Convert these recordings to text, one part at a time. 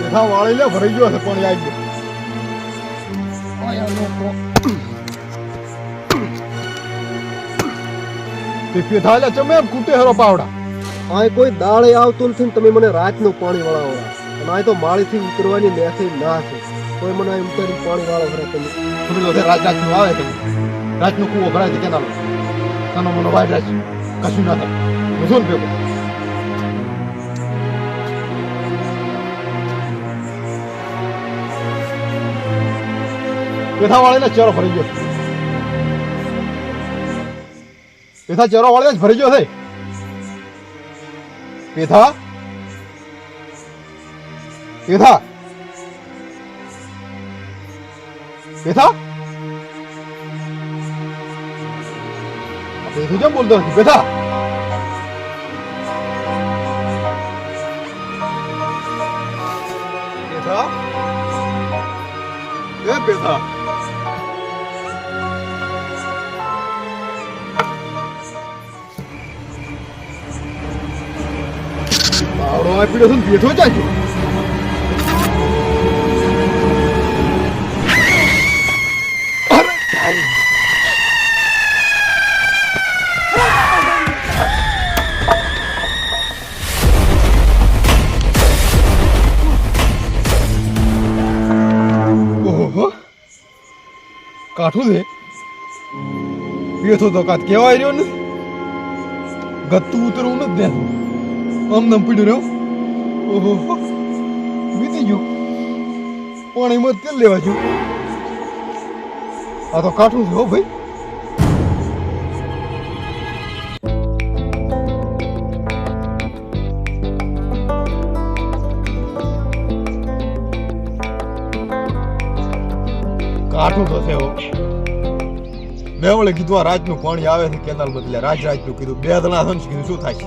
પેથા વાળી લે ભરાઈ ગયો છે પણ આવી ગયો તે પેથા લે ચમે એમ કૂટે હરો પાવડા આ કોઈ દાળે આવતું નથી ને તમે મને રાતનું પાણી વાળાવડા અને આ તો માળીથી ઉતરવાની મેથી ના છે કોઈ મને આ ઉતરી પાણી વાળો કરે તમે રાતનું આવે તમે રાતનું કૂવો ભરાય છે કેનાલો તનો મને વાઈ રાખ કશું ના થાય હું શું ભેગો પેથા વાળીને ચેરો ભરી ગયો પેથા ચેરો વાળીને જ ભરી ગયો છે પેથા પેથા પેથા પેથું કેમ બોલતો નથી પેથા પેથા એ પેથા આવડો આ પીડો છે બેઠો જાય કાઠું છે બેઠો તો કાત કેવાય રહ્યો ને ગતું ઉતરવું નથી દેતું આમ નામ પીડ્યું રહ્યો ઓહો વીતી ગયું પાણીમાં તેલ લેવા ગયું આ તો કાઠું છે હો ભાઈ કાઠું તો છે હો મેં ઓલે કીધું આ રાજનું પાણી આવે છે કેનાલ બદલે રાજનું કીધું બે જણા છે કીધું શું થાય છે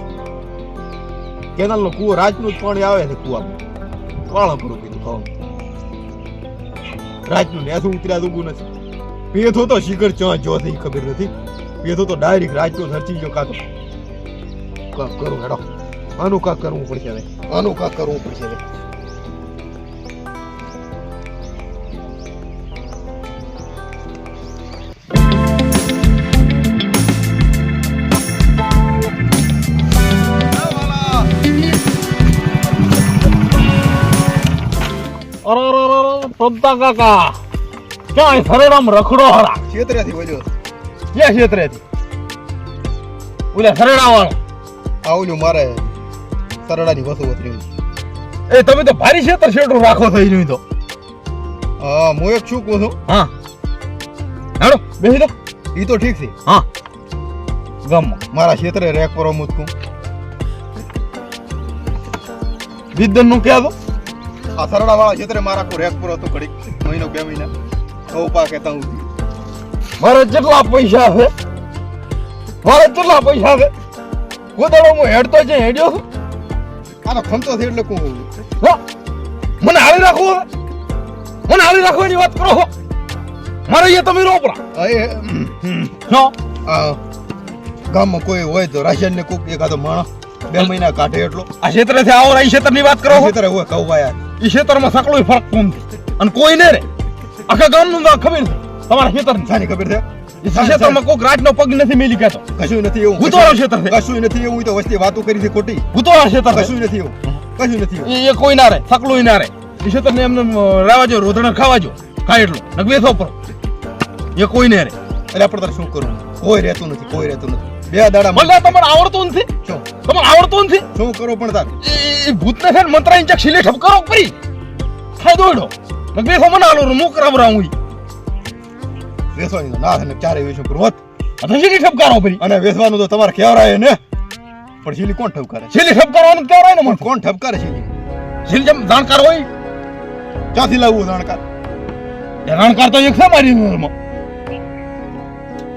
કેનાલ નો કુવો રાજનું જ પાણી આવે છે કુવામાં વાળા પૂરું કીધું ખાવ રાજનું ને શું ઉતર્યા દુગું નથી પેથો તો શિખર ચા જો થઈ ખબર નથી પેથો તો ડાયરેક્ટ રાજનો ધરતી જો કાક કરું હેડો આનું કાક કરવું પડશે હવે આનું કાક કરવું પડશે હવે પ્રભતા કાકા ક્યાં સરેરામ રખડો હરા ક્ષેત્રેથી બોલ્યો ક્યાં ક્ષેત્રેથી ઓલા સરેરા વાળો આવલું મારે સરડાની વસુ વતરી એ તમે તો ભારી ક્ષેત્ર શેડું રાખો થઈ રહ્યું તો હા હું એક છું કહું છું હા હેડો બેસી દો ઈ તો ઠીક છે હા ગામમાં મારા ક્ષેત્રે રેક પર મુતકું વિદ્દન નું ક્યાં તો આ સરડા વાળા ક્ષેત્રે મારા કો રેક પર હતો ઘડીક મહિનો બે મહિના કૌપા કહેતા હું મારે કેટલા પૈસા છે ગોદાડો હું હેડતો છે હેડ્યો છું આ તો ખમતો છે એટલે કહું મને હાલી રાખવાની વાત કરો મારે અહીંયા તમે રોપડા ગામમાં કોઈ હોય તો રાશન ને કોક એકાદો માણસ 2 મહિના કાઢે એટલો આ ક્ષેત્રથી આવો આ ક્ષેત્રની વાત કરો ક્ષેત્રે હોય કૌવા યાર એ ક્ષેત્રમાં સકળો ફરક કોમ છે અને કોઈ ને રે આખા ગામનું ખબર છે તમારા ક્ષેત્રની સાની ખબર છે એ ક્ષેત્રમાં કોક રાતનો પગ નથી મેલી કહેતો કશું નથી એવું ભૂતવાળો ક્ષેત્ર છે કશું નથી એવું તો વસ્તી વાતો કરી છે ખોટી ભૂતવાળો ક્ષેત્ર કશું નથી એવું કશું નથી એવું એ કોઈ ના રે સકળું ના રે એ ક્ષેત્રને એમને રાવાજો રોધણ ખાવાજો ખાય એટલું નક બેસો પર એ કોઈ ને રે એટલે આપણે તારે શું કરવું કોઈ રહેતું નથી બે દાડા મને તમને આવડતું નથી શું તમને આવડતું નથી શું કરો પણ તાર એ ભૂતને છે ને મંત્ર ઇંચક સિલે ઠપ કરો પરી ખાઈ દોડો નક બેસો મને આલો મુક રામ હું વેસવાની ના થાય ચારે વેચું પૂર્વત આ સિલી ઠપકારો પરી અને વેચવાનું તો તમારે કેવરાય ને પણ સિલી કોણ ઠપકારે સિલી ઠપકારવાનું કેવરાય ને મને કોણ ઠપકારે સિલી સિલી જેમ જાણકાર હોય ક્યાંથી લાવવું જાણકાર એ જાણકાર તો એક છે મારી નજરમાં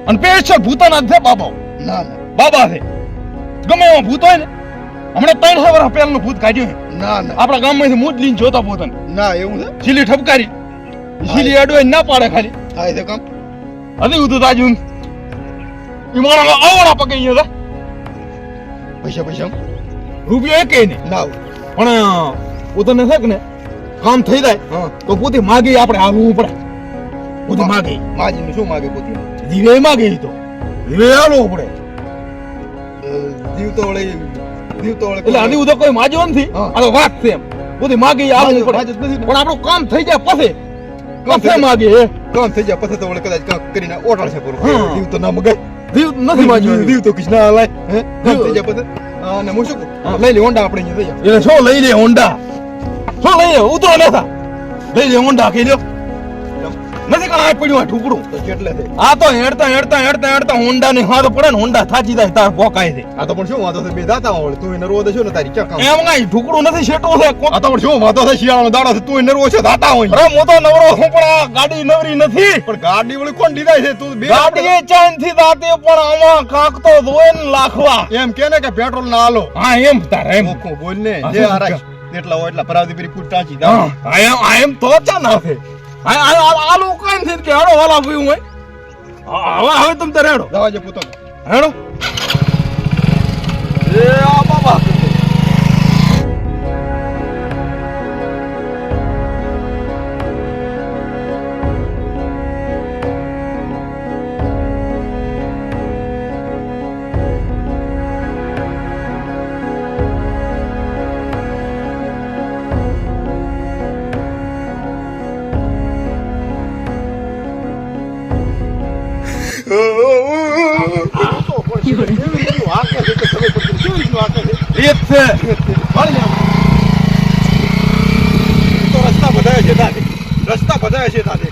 અને પેશલ ભૂતાના છે બાબા ના બાબા છે ગમે એવા ભૂત હોય ને હમણાં 3 વર્ષ પહેલાનું ભૂત કાઢ્યું છે ના આપણા ગામમાંથી મૂજલીને જોતા પોતાને ના એવું છે સિલી ઠપકારી સિલી અડવાય ના પાડે ખાલી થાય છે કામ હજી ઉધું તાજુ ઈ મારા આવડા પગે અહીંયા પૈસા રૂપિયો એકે ને ના પણ ઉતરને છે કે ને કામ થઈ જાય હા તો પોતે માગે આપણે હાલવું પડે. પોતે માગે માજીનું શું માગે પોતે જીવે માગે ઈ તો જીવે હાલવું પડે. જીવતો વળે એટલે આની ઉધો કોઈ માજ્યો નથી. હા. આ તો વાત છે એમ. પોતે માગે ઈ હાલવું પડે. માજત નથી ને. પણ આપણું કામ થઈ જાય પછી કામ થઈ પછી જાય. માગે કામ થઈ જાય પછી તો વળે કદાચ કામ કરીને ઓટાડશે પૂરું હા. જીવ તો ના મગાય જીવ નથી માજ્યું. જીવ તો કૃષ્ણ હલાય હે કામ થઈ જાય પછી અને હું શું કહું હા. લઈ લે હોન્ડા આપણે અહીંયા થઈ જાય એટલે શું લઈ લે હોન્ડા? શું લઈ લે? ઉતરો નેતા લઈ લે હોન્ડા કહી દો. નથી કાં આ પડ્યું આ ઠુકડું. તો કેટલે છે આ તો હેડતા હોન્ડા ની હાથ પડે ને હોન્ડા થાચી જાય તાર પોકાય છે. આ તો પણ શું વાંધો છે બે દાતા વળે તું નરવો દેશો ને તારી ક્યાં કામ એમ કાંઈ ઠુકડું નથી શેટું છે કોક. આ તો પણ શું વાંધો છે શિયાળાનો દાડો છે તું નરવો છે દાતા હોય અરે હું તો નવરો છું પણ આ ગાડી નવરી નથી. પણ ગાડી વળી કોણ દીધા છે તું બે ગાડી ચેન થી દાતે પણ આમાં કાંક તો જોઈ ને લાખવા. એમ કે ને કે પેટ્રોલ ના આલો હા એમ તારે એમ. ઓખો બોલ ને હા, જે શું આરાશ એટલા હોય એટલા પરાવતી પરી કુટ ટાંચી હા દા આ એમ તો ચા ના છે. આ લોકો એમ છે કે હેડો વાલા પીવું હોય. હવે તમે તારે હેડો દવા જે પૂતો હેડો. એ આ બાબા એ જ છે. રસ્તા બધાય છે તાતે રસ્તા બધાય છે તાતે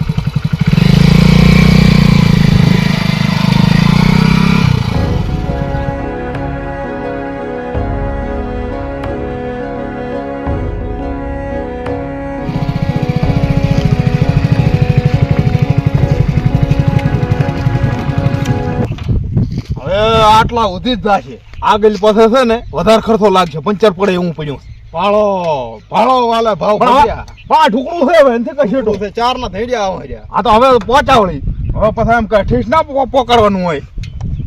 હવે આટલા ઉધી જ જાશે. આગળ પાસે છે ને વધારે ખર્ચો લાગશે. પંચર પડે એવું પડ્યું. ભાળો વાલા ભાવ પણ પડ્યા. આ ઠુકડું છે હવે એનથી કશું તો છે ચાર ના થઈ ગયા આવા રહ્યા આ તો હવે પહોંચાવડી. હવે પછી એમ કહે ઠીસ ના પોકાડવાનું હોય.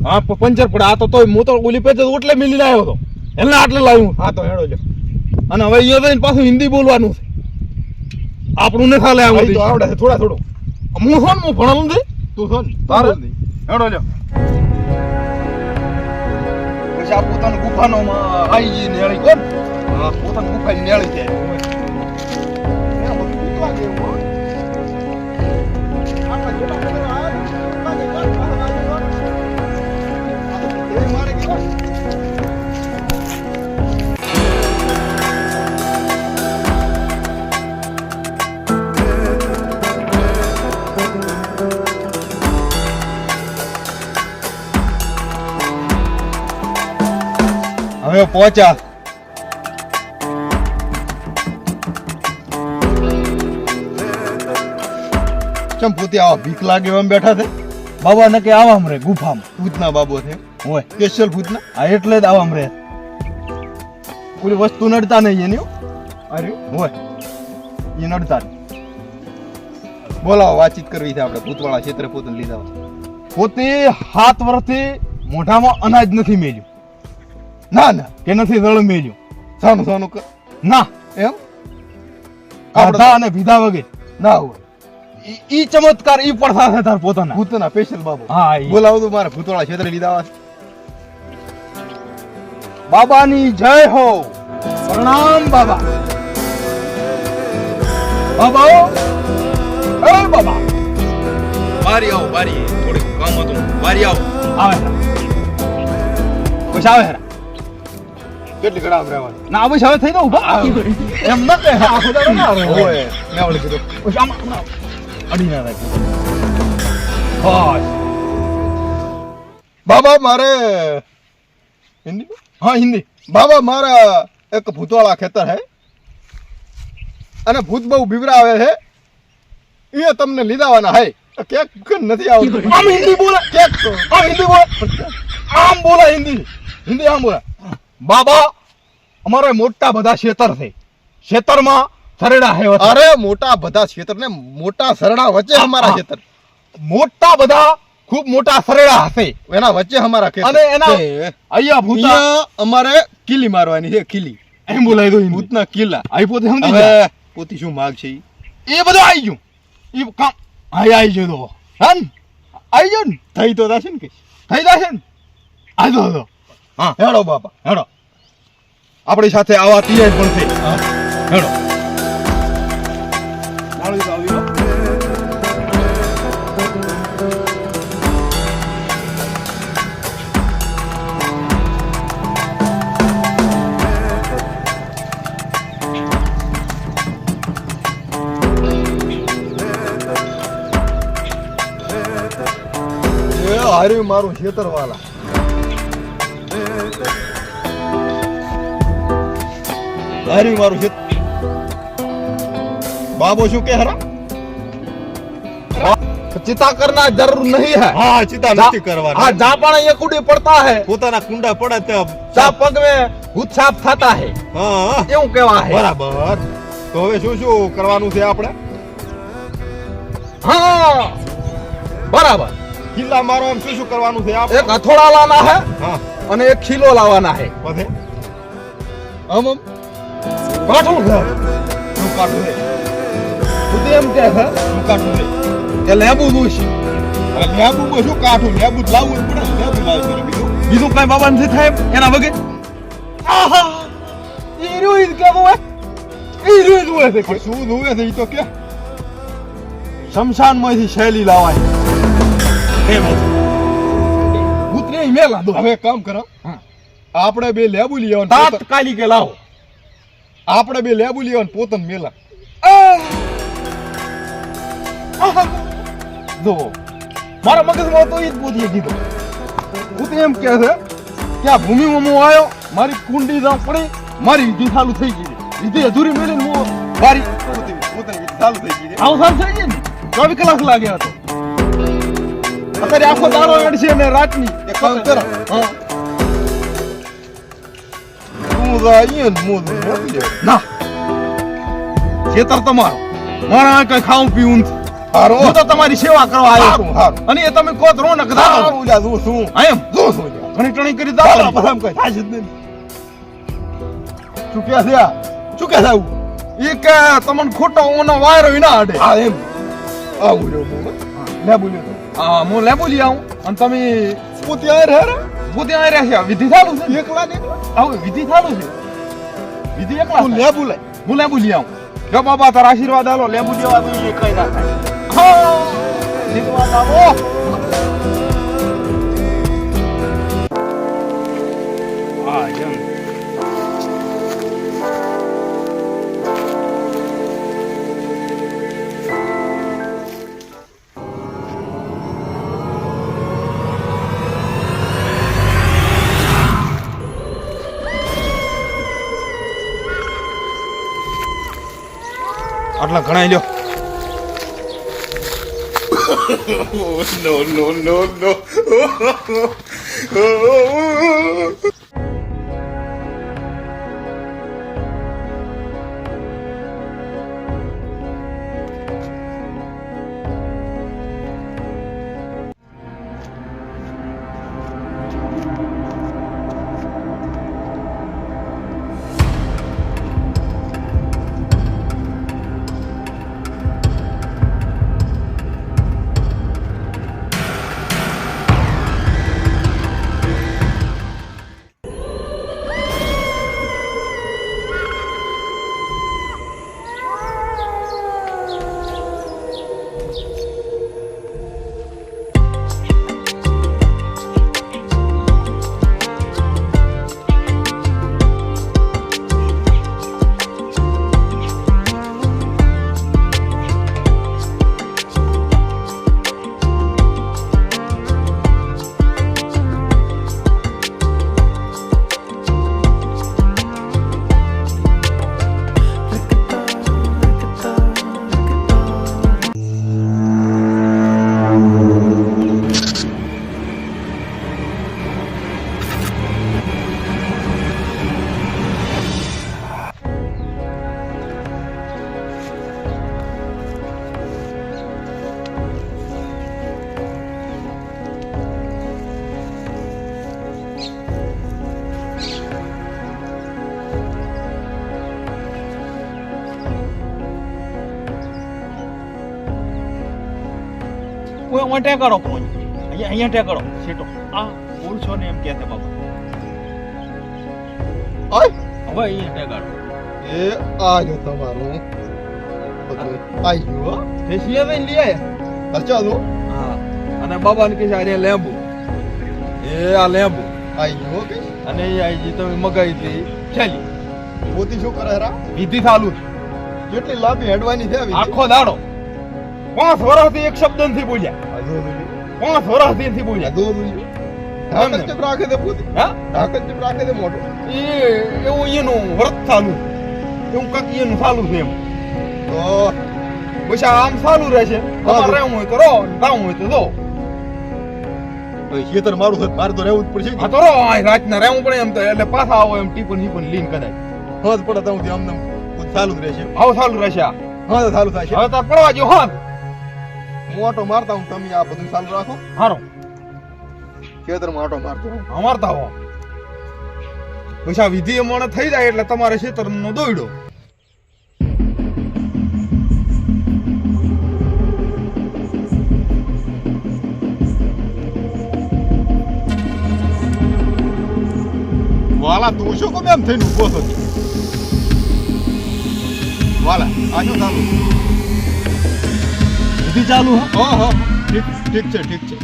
હા પંચર પડે. આ તો તોય હું તો ઓલી પેચે ઓટલે મિલી આવ્યો હતો એટલે આટલે લાવ્યું. હા તો હેડો જો અને હવે અહીંયા જઈને પાછું હિન્દી બોલવાનું છે. આપણું ને ખાલે આવું તો આવડે છે થોડા થોડું હું શું હું ભણેલું નથી. તું છો ને તારે? તારે હેડો લ્યો. પછી આ પોતાનું ગુફાનો આવી જઈ નેળી કોણ હા પોતાનું ગુફાની નેળી જાય. એના બધું બીક લાગે એવું, હો. આટલા જેટલા બધા આવે, એટલા જે કાઢ કાઢ લાગે, હો. આ તો તે મારે ગયો. હવે પહોંચ્યા ચમ પોતે આવા ભીખ લાગે એમ બેઠા છે બાબા ને કે આવામ રે ગુફામાં ભૂતના બાબો છે હોય. સ્પેશિયલ ભૂતના આ એટલે જ આવામ રે. પૂરી વસ્તુ નડતા નહીં એની હો. અરે હોય એ નડતા નહીં. બોલાવો વાતચીત કરવી છે આપણે ભૂતવાળા ક્ષેત્રે પોતે લીધા હોય. પોતે 7 વર્ષથી મોઢામાં અનાજ નથી મેલ્યું ના ના કે નથી દળ મેલ્યું. સોનું સોનું કર ના એમ ખાધા અને પીધા વગર ના હોય ઈ ચમત્કાર ઈ પડતા છે તાર પોતાના. ભૂતના સ્પેશિયલ બાબો હા ઈ. બોલાવો તો મારે ભૂતવાળા ક્ષેત્રે લીધા હોય. બાબાની જય હો. પ્રણામ બાબા. બાબા ઓ એ બાબા બારી આવો બારી થોડીક કામ હતું બારી આવો આવે હેરા. પછી આવે હેરા. કેટલી ઘડા રહેવાનું ના આવે હવે થઈ દઉં ઉભા. એમ ન કે આખો દાડો ના રહે. ઓય મેં ઓલે કીધું પછી આમાં અડી ના રાખી. બસ. બાબા મારે હિન્દી હા હિન્દી. બાબા મારા એક ભૂતવાળા ખેતર હે અને ભૂત બહુ બીવરાવે છે એ તમને લીધાવાના હે ક્યાંક નથી આવતું આમ હિન્દી બોલે. ક્યાંક તો આમ હિન્દી બોલે. આમ બોલે હિન્દી. હિન્દી આમ બોલે. બાબા અમારે મોટા બધા ખેતર છે. ખેતરમાં સરડા હે વચ્ચે. અરે મોટા બધા ક્ષેત્ર ને મોટા સરડા વચ્ચે અમારા હા. ખેતર મોટા બધા ખૂબ મોટા સરડા હશે એના વચ્ચે અમારા ખેતર અને એના છે. અહીંયા ભૂતા અહીંયા અમારે કિલ્લી મારવાની છે કિલ્લી એમ બોલાય દો હિન્દી. ભૂતના કિલ્લા આઈ પોતે સમજી હવે જા. પોતી શું માગ છે ઈ? એ બધું આવી ગયું એ કામ આવી ગયું તો હા ને આવી ગયું ને થઈ તો થશે ને કે થઈ જશે ને આજો તો હા હેડો બાપા હેડો આપણી સાથે આવા તૈયાર પણ થઈ હેડો માળી તો આવી હો. એ હાર્યું મારું ખેતરવાલા હાર્યું મારું ખેતર બાબો શું કે હરા चिता करना जरूर नहीं है હા ચિંતા નથી કરવાની हाँ जहाँ पण ये कुड़ी पड़ता है પોતાના કુંડા પડે ત્યાં जहाँ पग में भूत साफ थता है હા એવું કેવા है બરાબર તો હવે શું શું કરવાનું છે આપણે हाँ बराबर કિલ્લા મારવામાં શું શું કરવાનું છે આપણે एक हथौड़ा लाना है હા અને એક ખીલો લાવવાના है બધે हम काठું છે શું કાઢું છે ખુદ એમ કે છે શું કાઢું છે કે લેબુ દોશી અરે લેબુમાં શું કાઢું લેબુ જ લાવવું જ પડે ને. લેબુ લાવી પડે બીજું બીજું કઈ બાબા નથી થાય એના વગર આહા એ રોઈ કેવો હે એ રોઈ જોવે છે પણ શું જોવે છે ઈ તો કે શમશાનમાંથી શૈલી લાવાય એમ ભૂતને મેલા દો હવે એક કામ કરો હા. આપણે બે લેબુ લઈ આવવાનું પોતન- તાત્કાલિક લાવો આપણે બે લેબુ લઈ આવવાનું પોતન મેલા જો મારા મગજમાં તો એ જ બોધીએ કીધું ભૂત એમ કહે છે કે આ ભૂમિમાં હું આવ્યો મારી કુંડી જાઉં પડી મારી વિધિ ચાલુ થઈ ગઈ વિધિ અધૂરી મેળીને હું મારી પોતાની ચાલુ થઈ ગઈ છે. અવસાન થઈ ગઈ ને 24 કલાક લાગ્યા હતો અત્યારે આખો દાડો એડશે ને રાતની એક કામ કરો હા તું તો અહીંયા જ મોજ મોકલી દે. ના ખેતર તમારો મારા આ કઈ ખાવું પીવું નથી હારું. હું તો તમારી સેવા કરવા આવ્યો હારું, છું હારું. અને એ તમે કોત રો ને કદા હારું લ્યા, જોઉં છું. એમ જોઉં છું લ્યા. ઘણી ટણી કરી હારું, દાવ બધામાં કઈ થાય જ નહીં. શું કહે છે આ? શું કહે છે આવું? એ કે તમને ખોટો ઓનો વાયરો વિના અડે હા, એમ. આવું રહ્યો હું, હો. લેબુ લ્યો તો. હા હું લેબુ લઈ આવું અને તમે પોતે આયા રહે રે. પોતે અહીં રહ્યા વિધિ ચાલુ છે એકલા ને એકલા. આવું વિધિ ચાલુ છે વિધિ એકલા તું થાય. લેબુ લાય. હું લેબુ લઈ આવું જો બાબા તારા આશીર્વાદ આલો લેબુ લેવા તો એ કઈ ના થાય હા આશીર્વાદ આવો હા જેમ આટલા ઘણા લ્યો હવે ટેકાડો કોઈ અહીંયા ટેકાડો સીટો આ બોલશો ને એમ કહે છે બાબા આય હવે અહીંયા ટેકાડો એ આજો તમારો આયો હો તે સિયા લઈને લઈ આયા અચ્છા લો હા અને બાબાને કહે છે અરે લેબુ એ આ લેબુ આયો કે અને એ આઈ તમે મગાઈ હતી ચાલી પોતી શું કરે રા વિધિ ચાલુ કેટલી લાંબી હેડવાની છે આવી આખો દાડો 5 વર્ષથી એક શબ્દ નથી બોલ્યા 5 વર્ષથી નથી બોલ્યા ઢાકણ ચેપ રાખે છે પોતી હા ઢાકણ ચેપ રાખે છે મોટો એ એવું એનું વ્રત ચાલુ એવું કાંક એનું ચાલુ છે એમ તો પછી આમ ચાલુ રહેશે તમારે રહેવું હોય તો રહો રામ હોય તો દો ખેતર મારું છે મારે તો રહેવું જ પડશે હા તો રહો રાતના રહેવું પડે એમ તો એટલે પાછા આવો એમ ટીપન લીન કદાચ હા પડે તો આમ ચાલુ જ રહેશે આવો ચાલુ રહેશે આ. હા તો ચાલુ થશે હવે તાર પડવા જો હા મોટો મારતા હું તમે આ બધું ચાલુ રાખો હારો ખેતર મોટો મારતો અમારતા હો પછી આ વિધિ એમણે થઈ જાય એટલે તમારે ખેતરનો દોયડો વાલા તું શું કેમ એમ થઈને ઉભો છો વાલા આ શું ચાલુ વિધિ ચાલુ હા હા ઠીક ઠીક છે ઠીક છે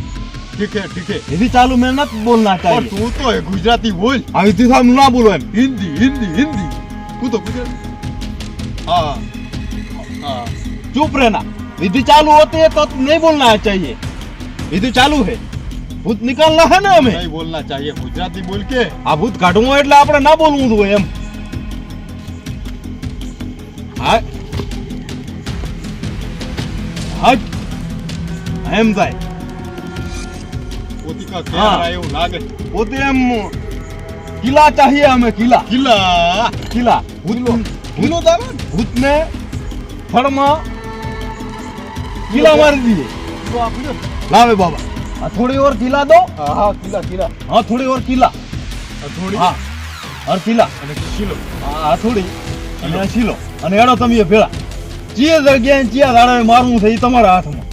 ઠીક है ઠીક है विधि चालू में मत बोलना और चाहिए तू तो है गुजराती बोल आ विधि साहब ना बोलो एम हिंदी हिंदी हिंदी तू तो गुजराती हाँ हाँ चुप रहना विधि चालू होती है तो नहीं बोलना चाहिए विधि चालू है भूत निकालना है ना हमें नहीं बोलना चाहिए गुजराती बोल के आ भूत काढવું એટલે આપણે ના બોલવું જોઈએ એમ હા હટ એમ જાય पोती का हाँ। क्या रहा है वो लागे પોતે એમ કિલ્લા चाहिए हमें किला किला किला किलो दाना भूत ने फड़ में किला मार दिए तो आप लो लावे बाबा आ थोड़ी और किला दो हाँ हाँ किला किला हाँ थोड़ी और किला थोड़ी हाँ और किला અને કિલો આ થોડી અને શીલો અને એડો તમે ભેળા ચીએ જગ્યાએ ચિયા દાડે મારવું છે એ તમારા હાથમાં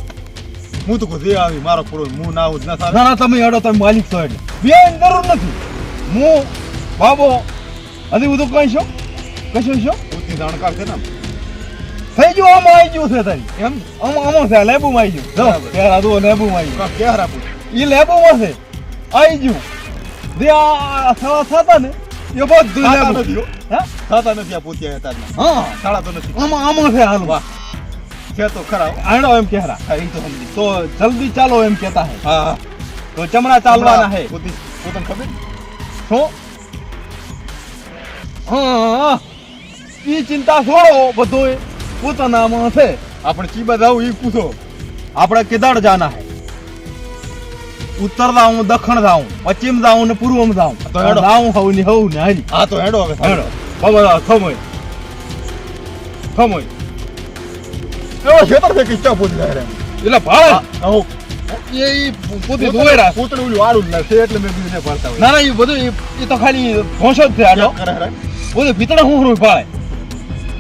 હું તો કોઈ આવી મારો પૂરો હું ના આવું જ ના ના ના તમે એડો તમે માલિક છો એટલે બેન જરૂર નથી હું બાબો હજી બધું કઈ છો કશું છો પોતી જાણકાર છે ને થઈ ગયું આમાં આવી ગયું છે તારી એમ આમાં છે લેબુમાં આવી ગયું જો બરાબર. પહેલા દો લેબુમાં આવી ગયું ક્યાં રાખું એ લેબુમાં છે આવી ગયું જે આ સવા થતા ને એ બધું ખાતા લેબુ નથી હો. હા થતા નથી આ પોતી તારના હા શાળા તો નથી આમાં છે હાલવા છે તો ખરા હો. આણો એમ કહેરા હા એ તો સમજી तो जल्दी चालो एम कहता है હા હા तो चमड़ा चालवाना है પોતી પોતાને ખબર तो हाँ ये चिंता छोड़ो બધો પોતાનામાં છે આપણે ચીબા જાવ એ પૂછો આપણે કેદાર જાના है ઉત્તર જાઉં દક્ષિણ જાઉં પશ્ચિમ જાઉં ને પૂર્વમ જાઉં તો હેડો. જાઉં હવ ની હવ ને હારી હા તો હેડો હવે હેડો બાબા થમોય એવો ખેતર છે કે ચા પોતી જાય રે એટલે ભાળે આવો એ પોતે ધોયરા પોતડું ઓલું વાળું જ છે એટલે મેં બીજું ને પાડતા હોય ના ના એ બધું એ તો ખાલી ભોંસો જ છે આટલો કરે રે પોતે ભીતડા હું પાળે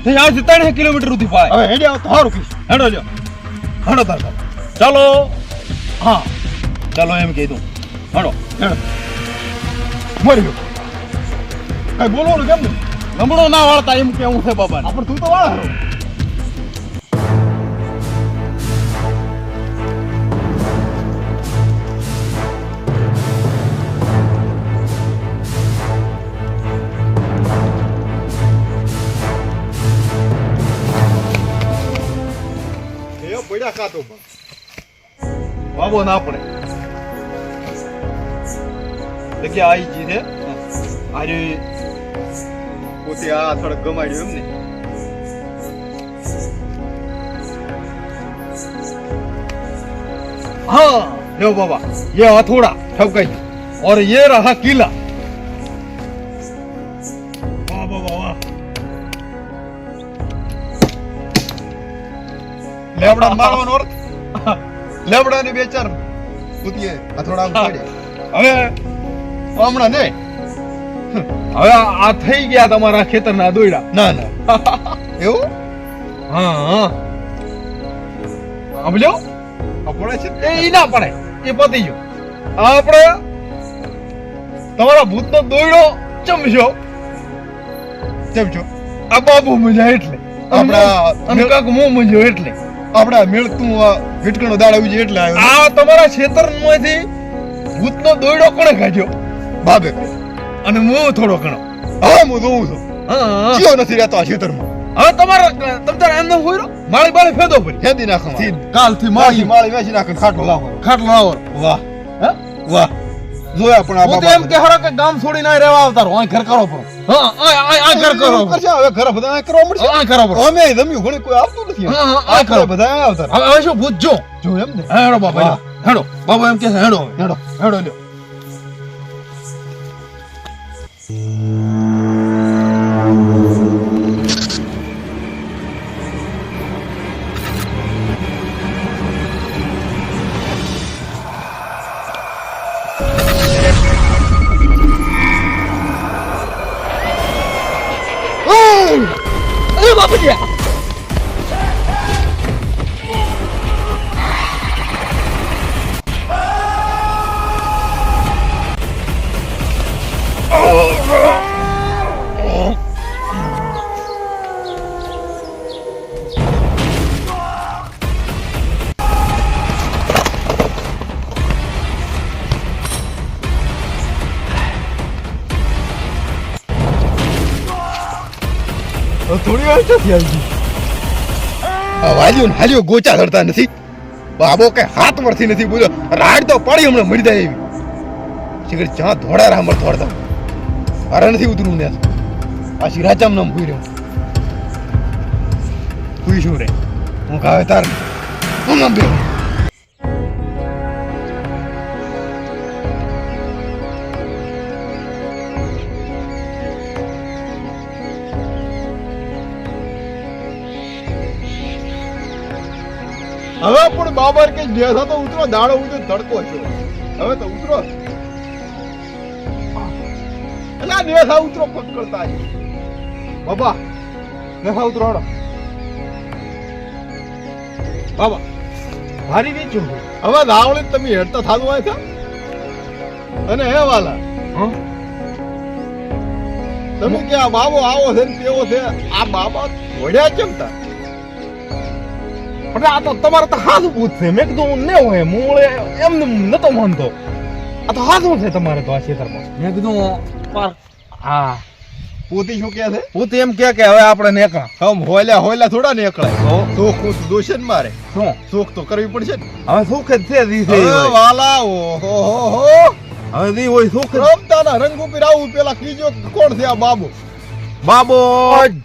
તે આજથી 3 કિલોમીટર સુધી પાળે હવે હેડે આવ તો સારું કીશ હેડો લ્યો હેડો તાર ચાલો હા ચાલો એમ કીધું હેડો હેડો મરી ગયો કઈ બોલવાનું કેમ ને લમણો ના વાળતા એમ કેવું છે બાબા આપણે તું તો વાળા હારો. એ પડ્યા કાતો પણ. બાબો ના પડે જગ્યા આવી જી છે આજે પોતે આ થોડક ગમાડ્યું એમ ને हाँ लो बाबा ये हथौड़ा ठपकाई और ये रहा किला वाह वाह वाह वाह લેબડા મારવાનો અર્થ લેબડાને બે ચાર કૂદીએ અથોડા ઉપાડ્યા હવે હમણાં ને હવે આ થઈ ગયા તમારા ખેતરના દોયડા ના ના એવું હા હા સમજો આપણે છે એ ઈ ના પડે એ પતી ગયો આપણે તમારા ભૂતનો દોયડો ચમશો ચમચો આ બાબુ મજા એટલે આપણા અને કાક મો મજો એટલે આપડા મેળતું ભીટકણો દાળ આવી એટલે આવ્યો આ તમારા ખેતરમાંથી ભૂતનો દોયડો કોણે કાઢ્યો બાબે અને મો થોડો ઘણો હા હું જોઉં છું હા જીઓ નથી રહેતો આ ખેતરમાં હવે તમારા તમ તારે એમને હોયરો માળી બાળી ફેદો પડી ખેદી નાખવા કાલથી માળી માળી વેચી નાખે ખાટલો લાવો ખાટલો આવો વાહ હે વાહ જોયા પણ આ હું તો એમ કે હરો કે ગામ છોડીને અહીં રહેવા આવતા રહો અહીં ઘર કરો પડો હા આ ઘર કરો કરશે હવે ઘર બધા અહીં કરવા મળશે અહીં કરો પડો અમે જમ્યું ઘણી કોઈ આવતું નથી હા, હા, આ આ કરો. બધા અહીં આવતા હવે હવે શું ભૂત જો જો એમ ને હેડો બાબા હેડો બાબા એમ કે છે હેડો હવે. હેડો હેડો લ્યો અરે બાપુજી થોડી વાર નથી આવી વાલ્યો ને હાલ્યો ગોચા ધરતા નથી બાબો કે હાથ વર્ષથી નથી બોલ્યો રાડ તો પાડી હમણાં મરી જાય એવી શિખર જ્યાં ધોડા રામર ધોડતા અરે નથી ઉતરવું ને આ શિરાચામ નામ ભૂઈ રહ્યો ભૂઈ શું રે હું કાવે તાર હું નામ બે હવે પણ બાબર કે જેસા તો ઉતરો દાડો ઉતરો તડકો છો હવે તો ઉતરો એલા નેસા ઉતરો પકડતા છે બાબા નેસા ઉતરો હડો બાબા ભારી વેચ્યું હવે દાવળી તમે હેડતા થાલું હોય છે અને હે વાલા તમે કે આ બાબો આવો છે ને તેવો છે આ બાબા વડ્યા ચમતા પણ આ તો તમારે તો હાથ ભૂત છે મેં કીધું ને હોય મૂળ એમને નતો માનતો આ તો હાથું છે તમારે તો આ ખેતરમાં મેં કીધું હા પોતી શું કે છે ભૂત એમ કે હવે આપણે નીકળા હમ હોયલા હોયલા થોડા નીકળાય શોખ દોષે ને મારે શું શોખ તો કરવી પડશે ને હવે સુખ જ છે દી છે હવે વાલા ઓહો હો હવે દી હોય સુખ જ. રમતાના રંગ ઉપર આવું પેલા કીજો કોણ છે આ બાબુ બાબો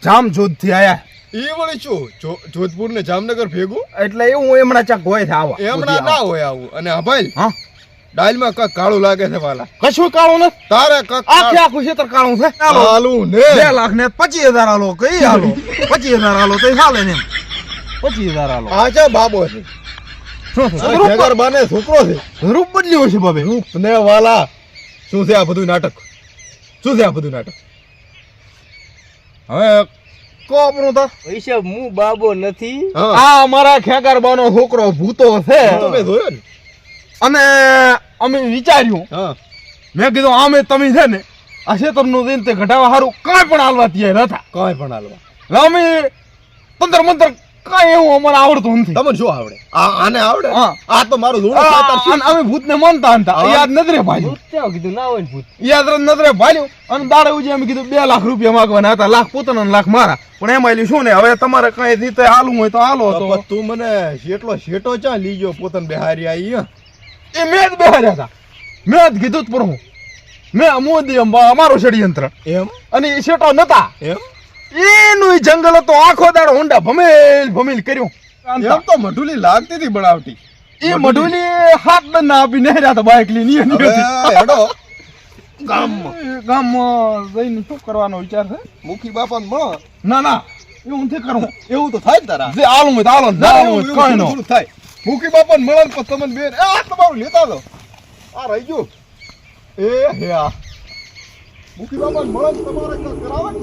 જામ જોધ થી આયા ઈ વળી શું જોધપુર ને જામનગર ભેગું એટલે એવું એમણા ચાક હોય છે આવા એમના ના હોય આવું અને હા ભાઈ હા ડાયલમાં કક કાળું લાગે છે વાલા કશું કાળું નથી તારે કક આખે આખું ખેતર કાળું છે કાળું ને 2 લાખ ને 25,000 હાલો કઈ હાલો 25,000 હાલો તો હાલે ને 25,000 હાલો આચા બાબો છે શું આ જગર બાને છોકરો છે રૂપ બદલ્યો છે બાબે રૂપ ને વાલા શું છે આ બધું નાટક શું છે આ બધું નાટક હવે કોપરું તો પૈસા હું બાબો નથી હા આ અમારા ખેગારબાનો છોકરો ભૂતો છે તો મેં જોયો ને અને અમે વિચાર્યું હા મેં કીધું આમે તમે છે ને આ ક્ષેત્રનું દિન તે ઘટાવા સારું કાંઈ પણ હાલવા તૈયાર હતા કાંઈ પણ હાલવા એટલે અમે તંત્ર મંત્ર કાંઈ એવું અમારે આવડતું નથી તમને શું આવડે આને આવડે હા. આ તો મારું ધૂણું ખાતર છે. અને અમે ભૂતને માનતા હતા હા. યાદ નજરે ભાલ્યું કીધું ના હોય ભૂત યાદ નજરે ભાલ્યું અને દાડે ઉજી અમે કીધું 2 લાખ રૂપિયા માંગવાના હતા લાખ પોતાના ને લાખ મારા પણ એમાં એલી શું ને હવે તમારે કઈ રીતે હાલવું હોય તો હાલો તો પણ તું મને શેટલો શેટો ચા લીજો પોતાને બેહારી આવી હં? એ મેં જ બેહાર્યા હતા મેં જ કીધું જ પર હું મેં મોદી અમારો ષડયંત્ર એમ અને એ શેટો નતા એમ એનું ઈ જંગલ હતો આખો દાડો ઊંડા ભમેલ ભમેલ કર્યું એમ તો મઢુલી લાગતી હતી બનાવટી એ મઢુલી હાથ દંડ આપી નહેર્યા હતા બાઇક લઈને હવે હેડો ગામમાં ગામમાં જઈને શું કરવાનો વિચાર છે મુખી બાપાને મળો ના ના એવું નથી કરવું એવું તો થાય જ તારા જે આલું હોય તો આલો ના આલું હોય તો કાંઈ ન થોડું થાય મુખી બાપાને મળે ને પછી તમને બેન આ તમારું લેતા દો આ રહી ગયું એ હે આ મુખી બાપાને મળે ને તમારે કાંઈક કરાવે ને